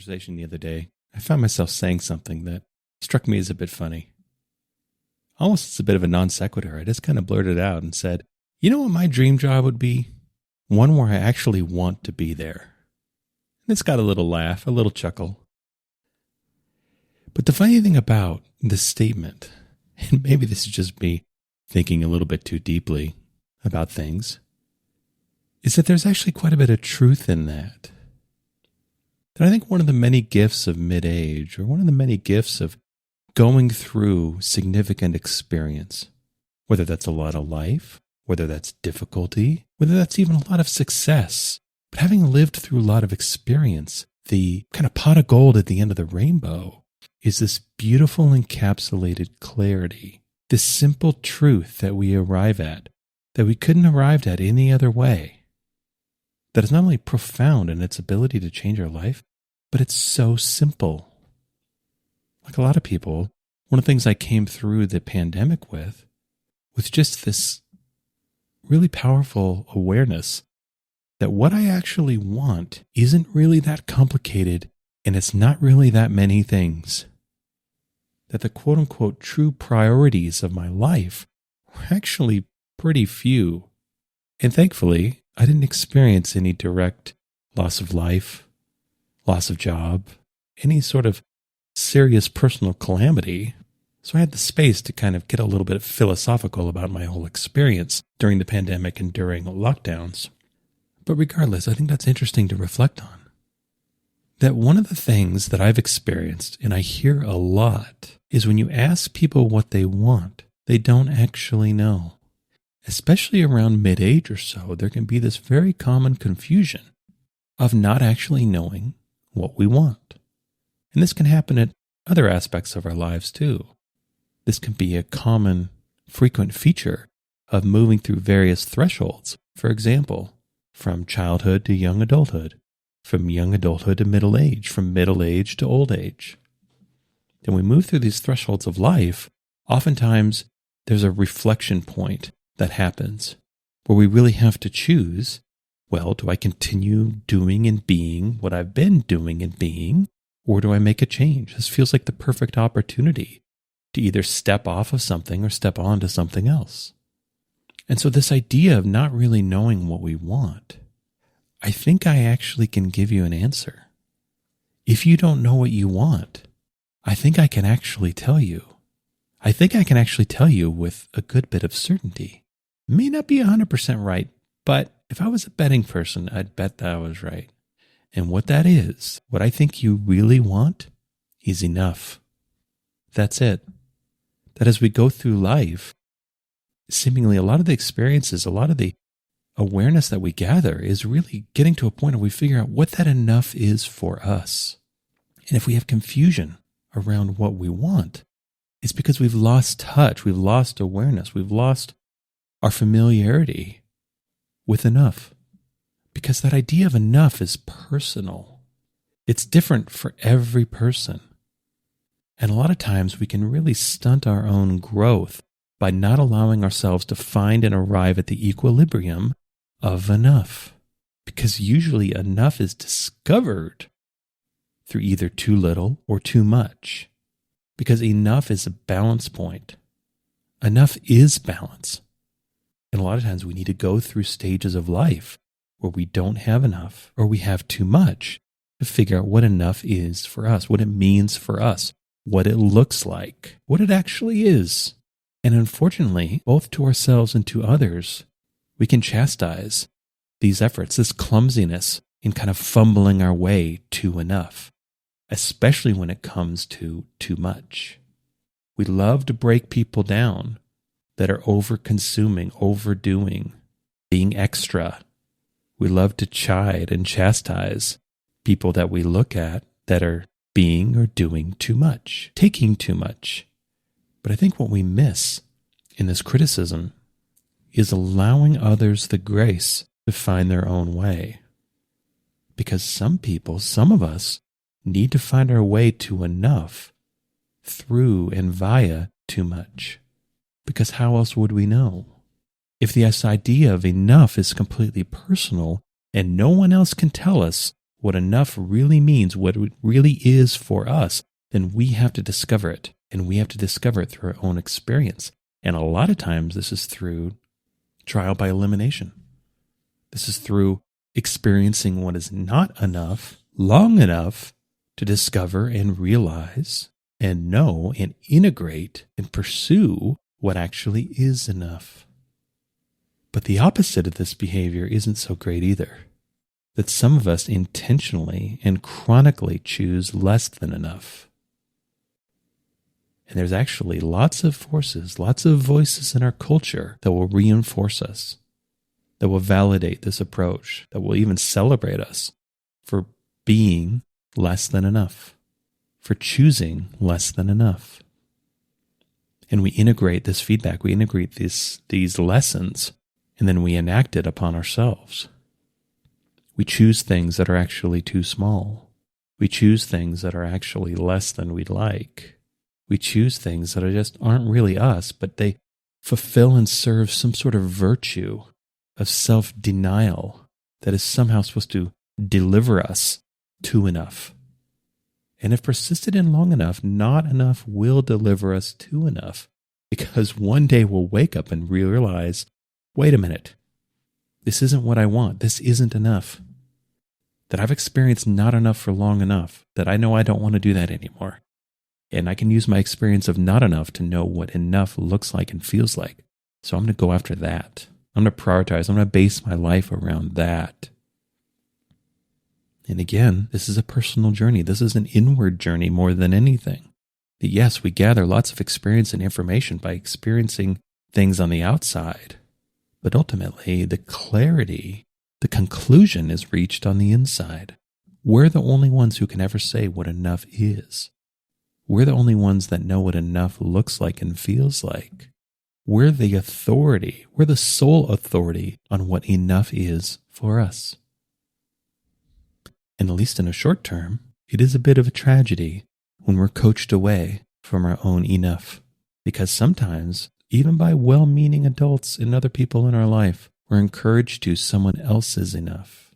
conversation the other day, I found myself saying something that struck me as a bit funny. Almost as a bit of a non sequitur, I just kind of blurted out and said, you know what my dream job would be? One where I actually want to be there. And it's got a little laugh, a little chuckle. But the funny thing about this statement, and maybe this is just me thinking a little bit too deeply about things, is that there's actually quite a bit of truth in that. That I think one of the many gifts of mid-age, or one of the many gifts of going through significant experience, whether that's a lot of life, whether that's difficulty, whether that's even a lot of success, but having lived through a lot of experience, the kind of pot of gold at the end of the rainbow is this beautiful encapsulated clarity, this simple truth that we arrive at, that we couldn't arrive at any other way, that is not only profound in its ability to change our life, but it's so simple. Like a lot of people, one of the things I came through the pandemic with was just this really powerful awareness that what I actually want isn't really that complicated, and it's not really that many things. That the quote-unquote true priorities of my life were actually pretty few. And thankfully, I didn't experience any direct loss of life, loss of job, any sort of serious personal calamity. So I had the space to kind of get a little bit philosophical about my whole experience during the pandemic and during lockdowns. But regardless, I think that's interesting to reflect on. That one of the things that I've experienced, and I hear a lot, is when you ask people what they want, they don't actually know. Especially around mid-age or so, there can be this very common confusion of not actually knowing what we want. And this can happen at other aspects of our lives too. This can be a common, frequent feature of moving through various thresholds. For example, from childhood to young adulthood, from young adulthood to middle age, from middle age to old age. Then we move through these thresholds of life, oftentimes there's a reflection point that happens where we really have to choose, well, do I continue doing and being what I've been doing and being, or do I make a change? This feels like the perfect opportunity to either step off of something or step on to something else. And so this idea of not really knowing what we want, I think I actually can give you an answer. If you don't know what you want, I think I can actually tell you. I think I can actually tell you with a good bit of certainty. May not be 100% right, but if I was a betting person, I'd bet that I was right. And what that is, what I think you really want, is enough. That's it. That as we go through life, seemingly a lot of the experiences, a lot of the awareness that we gather is really getting to a point where we figure out what that enough is for us. And if we have confusion around what we want, it's because we've lost touch, we've lost awareness, we've lost our familiarity with enough. Because that idea of enough is personal. It's different for every person. And a lot of times we can really stunt our own growth by not allowing ourselves to find and arrive at the equilibrium of enough. Because usually enough is discovered through either too little or too much. Because enough is a balance point. Enough is balance. And a lot of times we need to go through stages of life where we don't have enough or we have too much to figure out what enough is for us, what it means for us, what it looks like, what it actually is. And unfortunately, both to ourselves and to others, we can chastise these efforts, this clumsiness in kind of fumbling our way to enough, especially when it comes to too much. We love to break people down that are over-consuming, overdoing, being extra. We love to chide and chastise people that we look at that are being or doing too much, taking too much. But I think what we miss in this criticism is allowing others the grace to find their own way. Because some people, some of us, need to find our way to enough through and via too much. Because how else would we know? If this idea of enough is completely personal and no one else can tell us what enough really means, what it really is for us, then we have to discover it. And we have to discover it through our own experience. And a lot of times this is through trial by elimination. This is through experiencing what is not enough long enough to discover and realize and know and integrate and pursue what actually is enough. But the opposite of this behavior isn't so great either. That some of us intentionally and chronically choose less than enough. And there's actually lots of forces, lots of voices in our culture that will reinforce us, that will validate this approach, that will even celebrate us for being less than enough, for choosing less than enough. And we integrate this feedback, we integrate these lessons, and then we enact it upon ourselves. We choose things that are actually too small. We choose things that are actually less than we'd like. We choose things that aren't really us, but they fulfill and serve some sort of virtue of self-denial that is somehow supposed to deliver us to enough. And if persisted in long enough, not enough will deliver us to enough, because one day we'll wake up and realize, wait a minute, this isn't what I want. This isn't enough. That I've experienced not enough for long enough, that I know I don't want to do that anymore. And I can use my experience of not enough to know what enough looks like and feels like. So I'm going to go after that. I'm going to prioritize. I'm going to base my life around that. And again, this is a personal journey. This is an inward journey more than anything. That yes, we gather lots of experience and information by experiencing things on the outside. But ultimately, the clarity, the conclusion is reached on the inside. We're the only ones who can ever say what enough is. We're the only ones that know what enough looks like and feels like. We're the authority. We're the sole authority on what enough is for us. And at least in a short term, it is a bit of a tragedy when we're coached away from our own enough. Because sometimes, even by well-meaning adults and other people in our life, we're encouraged to someone else's enough.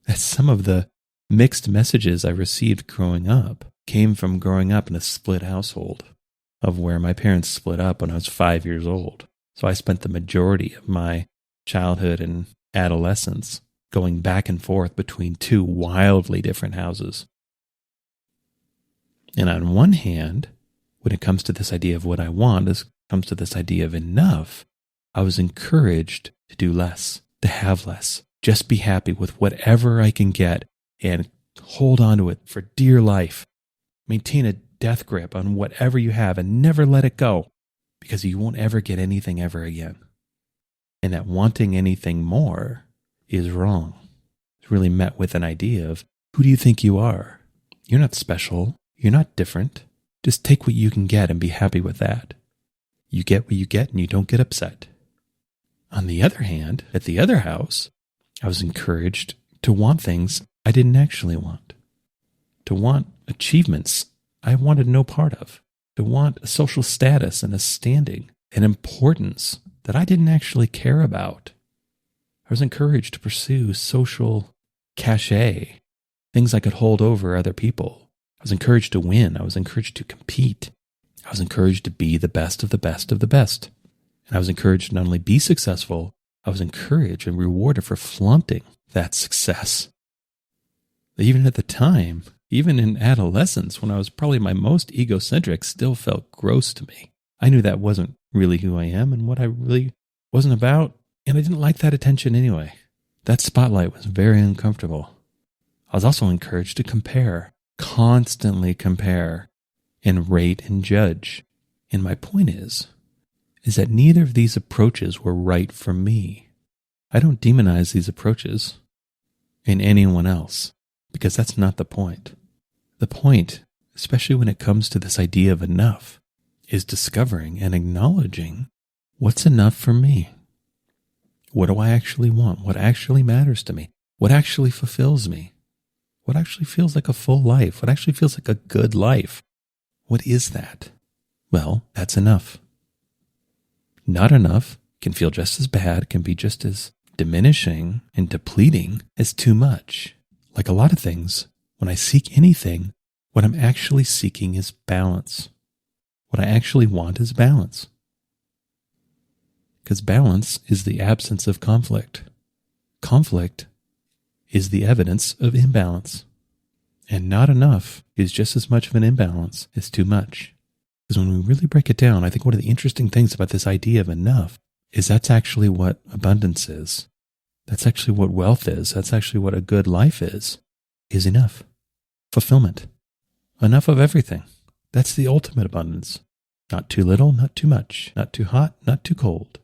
That's some of the mixed messages I received growing up came from growing up in a split household, of where my parents split up when I was 5 years old. So I spent the majority of my childhood and adolescence going back and forth between two wildly different houses. And on one hand, when it comes to this idea of what I want, it comes to this idea of enough, I was encouraged to do less, to have less, just be happy with whatever I can get and hold on to it for dear life. Maintain a death grip on whatever you have and never let it go, because you won't ever get anything ever again. And that wanting anything more is wrong. It's really met with an idea of, who do you think you are? You're not special. You're not different. Just take what you can get and be happy with that. You get what you get and you don't get upset. On the other hand, at the other house, I was encouraged to want things I didn't actually want. To want achievements I wanted no part of. To want a social status and a standing, an importance that I didn't actually care about. I was encouraged to pursue social cachet, things I could hold over other people. I was encouraged to win. I was encouraged to compete. I was encouraged to be the best of the best of the best. And I was encouraged to not only be successful, I was encouraged and rewarded for flaunting that success. Even at the time, even in adolescence, when I was probably my most egocentric, still felt gross to me. I knew that wasn't really who I am and what I really wasn't about, and I didn't like that attention anyway. That spotlight was very uncomfortable. I was also encouraged to compare, constantly compare, and rate and judge. And my point is that neither of these approaches were right for me. I don't demonize these approaches in anyone else, because that's not the point. The point, especially when it comes to this idea of enough, is discovering and acknowledging what's enough for me. What do I actually want? What actually matters to me? What actually fulfills me? What actually feels like a full life? What actually feels like a good life? What is that? Well, that's enough. Not enough can feel just as bad, can be just as diminishing and depleting as too much. like a lot of things, when I seek anything, what I'm actually seeking is balance. What I actually want is balance. Because balance is the absence of conflict. Conflict is the evidence of imbalance. And not enough is just as much of an imbalance as too much. Because when we really break it down, I think one of the interesting things about this idea of enough is that's actually what abundance is. That's actually what wealth is. That's actually what a good life is enough. Fulfillment. Enough of everything. That's the ultimate abundance. Not too little, not too much. Not too hot, not too cold.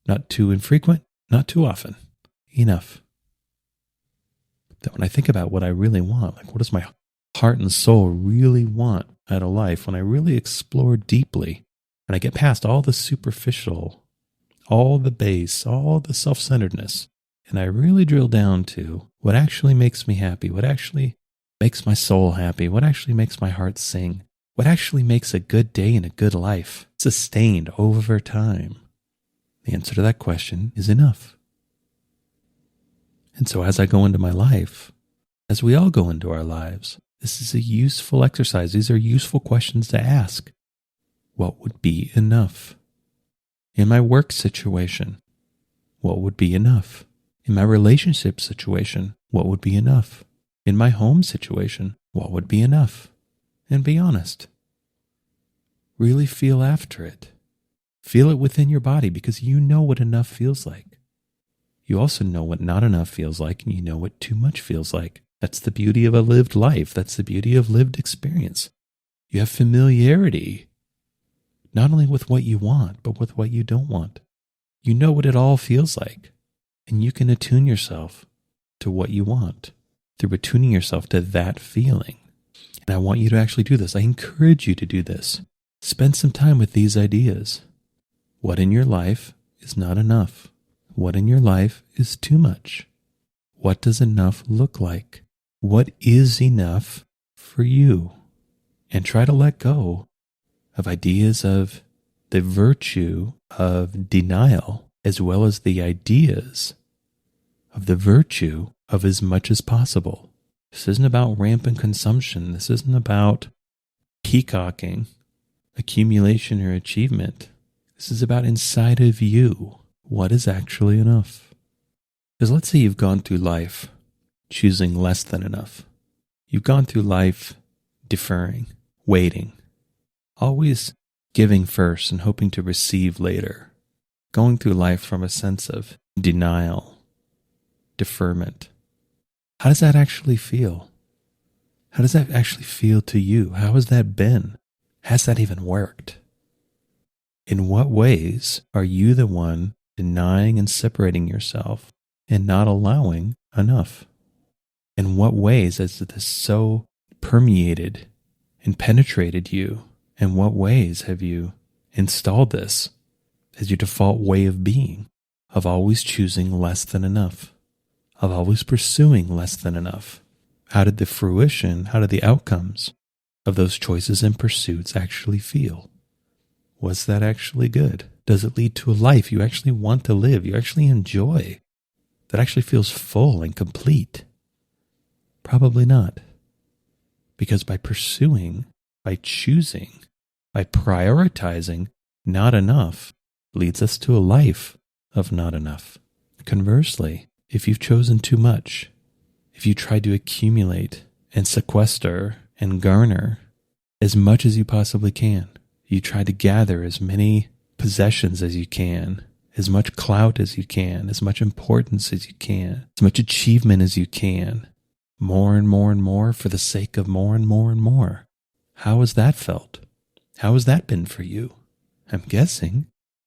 Not too infrequent, not too often. Enough. That when I think about what I really want, like what does my heart and soul really want out of life, when I really explore deeply and I get past all the superficial, all the base, all the self-centeredness, and I really drill down to what actually makes me happy, what actually makes my soul happy, what actually makes my heart sing, what actually makes a good day and a good life sustained over time. The answer to that question is enough. And so as I go into my life, as we all go into our lives, this is a useful exercise. These are useful questions to ask. What would be enough? In my work situation, what would be enough? In my relationship situation, what would be enough? In my home situation, what would be enough? And be honest. Really feel after it. Feel it within your body because you know what enough feels like. You also know what not enough feels like, and you know what too much feels like. That's the beauty of a lived life. That's the beauty of lived experience. You have familiarity, not only with what you want, but with what you don't want. You know what it all feels like, and you can attune yourself to what you want through attuning yourself to that feeling. And I want you to actually do this. I encourage you to do this. Spend some time with these ideas. What in your life is not enough? What in your life is too much? What does enough look like? What is enough for you? And try to let go of ideas of the virtue of denial, as well as the ideas of the virtue of as much as possible. This isn't about rampant consumption. This isn't about peacocking, accumulation, or achievement. This is about inside of you. What is actually enough? Because let's say you've gone through life choosing less than enough. You've gone through life deferring, waiting, always giving first and hoping to receive later. Going through life from a sense of denial, deferment. How does that actually feel? How does that actually feel to you? How has that been? Has that even worked? In what ways are you the one denying and separating yourself and not allowing enough? In what ways has this so permeated and penetrated you? In what ways have you installed this as your default way of being, of always choosing less than enough, of always pursuing less than enough? How did the outcomes of those choices and pursuits actually feel? Was that actually good? Does it lead to a life you actually want to live, you actually enjoy, that actually feels full and complete? Probably not. Because by pursuing, by choosing, by prioritizing not enough leads us to a life of not enough. Conversely, if you've chosen too much, if you try to accumulate and sequester and garner as much as you possibly can, you try to gather as many possessions as you can, as much clout as you can, as much importance as you can, as much achievement as you can, more and more and more for the sake of more and more and more. How has that felt? How has that been for you? I'm guessing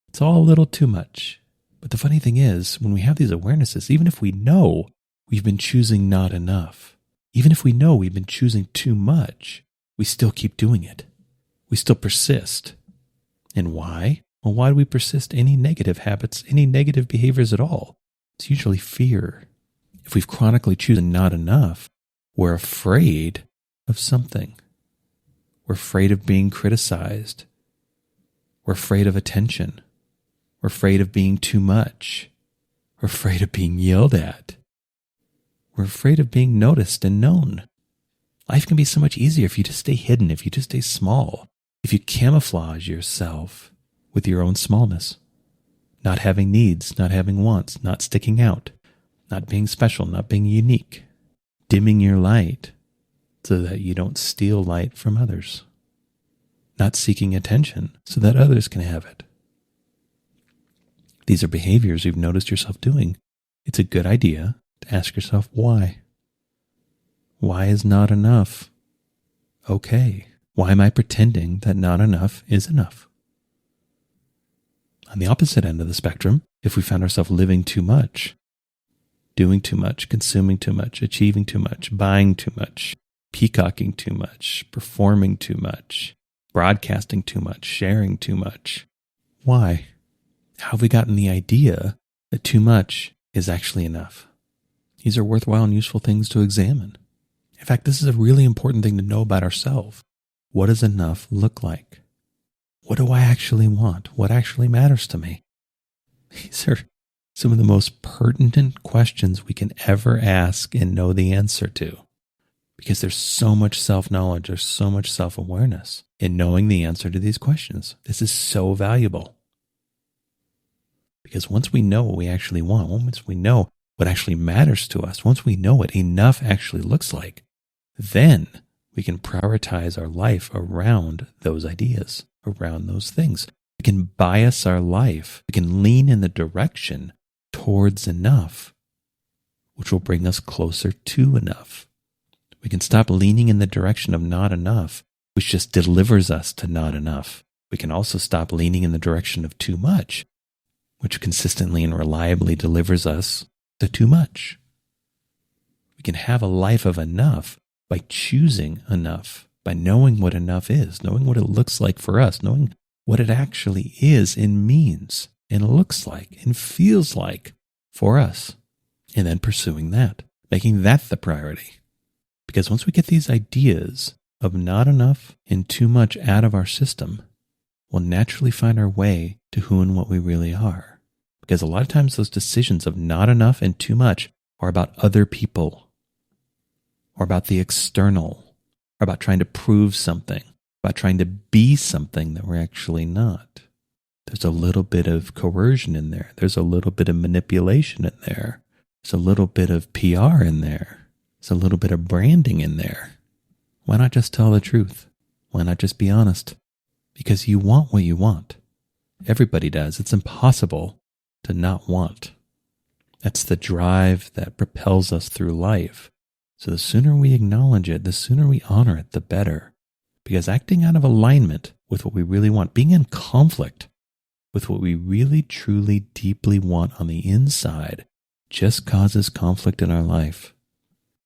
it's all a little too much. But the funny thing is, when we have these awarenesses, even if we know we've been choosing not enough, even if we know we've been choosing too much, we still keep doing it. We still persist. And why? Well, why do we persist any negative habits, any negative behaviors at all? It's usually fear. If we've chronically chosen not enough, we're afraid of something. We're afraid of being criticized. We're afraid of attention. We're afraid of being too much. We're afraid of being yelled at. We're afraid of being noticed and known. Life can be so much easier if you just stay hidden, if you just stay small, if you camouflage yourself with your own smallness. Not having needs, not having wants, not sticking out, not being special, not being unique. Dimming your light so that you don't steal light from others. Not seeking attention so that others can have it. These are behaviors you've noticed yourself doing. It's a good idea to ask yourself why. Why is not enough okay? Why am I pretending that not enough is enough? On the opposite end of the spectrum, if we found ourselves living too much, doing too much, consuming too much, achieving too much, buying too much, peacocking too much, performing too much, broadcasting too much, sharing too much. Why? How have we gotten the idea that too much is actually enough? These are worthwhile and useful things to examine. In fact, this is a really important thing to know about ourselves. What does enough look like? What do I actually want? What actually matters to me? These are some of the most pertinent questions we can ever ask and know the answer to. Because there's so much self-knowledge, there's so much self-awareness in knowing the answer to these questions. This is so valuable. Because once we know what we actually want, once we know what actually matters to us, once we know what enough actually looks like, then we can prioritize our life around those ideas, around those things. We can bias our life. We can lean in the direction towards enough, which will bring us closer to enough. We can stop leaning in the direction of not enough, which just delivers us to not enough. We can also stop leaning in the direction of too much, which consistently and reliably delivers us to too much. We can have a life of enough by choosing enough, by knowing what enough is, knowing what it looks like for us, knowing what it actually is and means and looks like and feels like for us, and then pursuing that, making that the priority. Because once we get these ideas of not enough and too much out of our system, we'll naturally find our way to who and what we really are. Because a lot of times those decisions of not enough and too much are about other people, or about the external, or about trying to prove something, about trying to be something that we're actually not. There's a little bit of coercion in there. There's a little bit of manipulation in there. There's a little bit of PR in there. There's a little bit of branding in there. Why not just tell the truth? Why not just be honest? Because you want what you want. Everybody does. It's impossible to not want. That's the drive that propels us through life. So the sooner we acknowledge it, the sooner we honor it, the better. Because acting out of alignment with what we really want, being in conflict with what we really, truly, deeply want on the inside, just causes conflict in our life.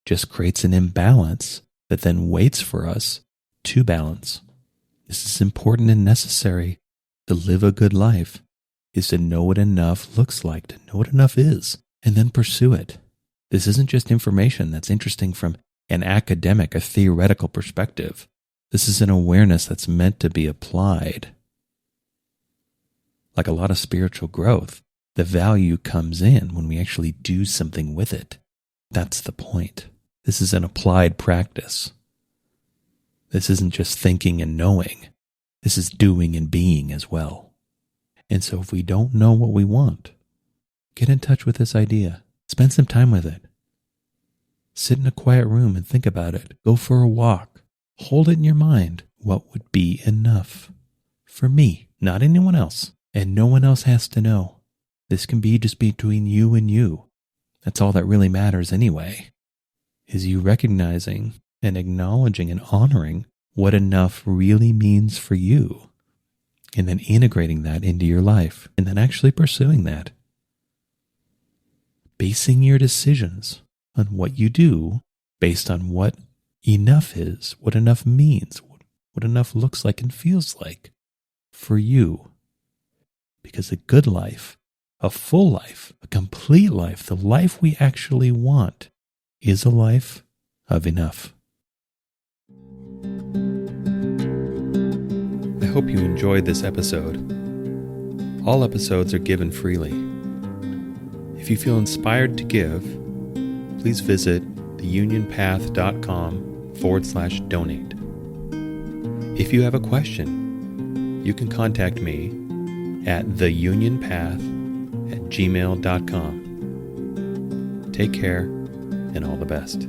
Just creates an imbalance that then waits for us to balance. This is important and necessary to live a good life, is to know what enough looks like, to know what enough is, and then pursue it. This isn't just information that's interesting from an academic, a theoretical perspective. This is an awareness that's meant to be applied. Like a lot of spiritual growth, the value comes in when we actually do something with it. That's the point. This is an applied practice. This isn't just thinking and knowing. This is doing and being as well. And so if we don't know what we want, get in touch with this idea. Spend some time with it. Sit in a quiet room and think about it. Go for a walk. Hold it in your mind. What would be enough? For me, not anyone else. And no one else has to know. This can be just between you and you. That's all that really matters anyway. Is you recognizing and acknowledging and honoring what enough really means for you. And then integrating that into your life. And then actually pursuing that. Basing your decisions on what you do based on what enough is, what enough means, what enough looks like and feels like for you. Because a good life, a full life, a complete life, the life we actually want is a life of enough. I hope you enjoyed this episode. All episodes are given freely. If you feel inspired to give, please visit theunionpath.com/donate. If you have a question, you can contact me at theunionpath@gmail.com. Take care and all the best.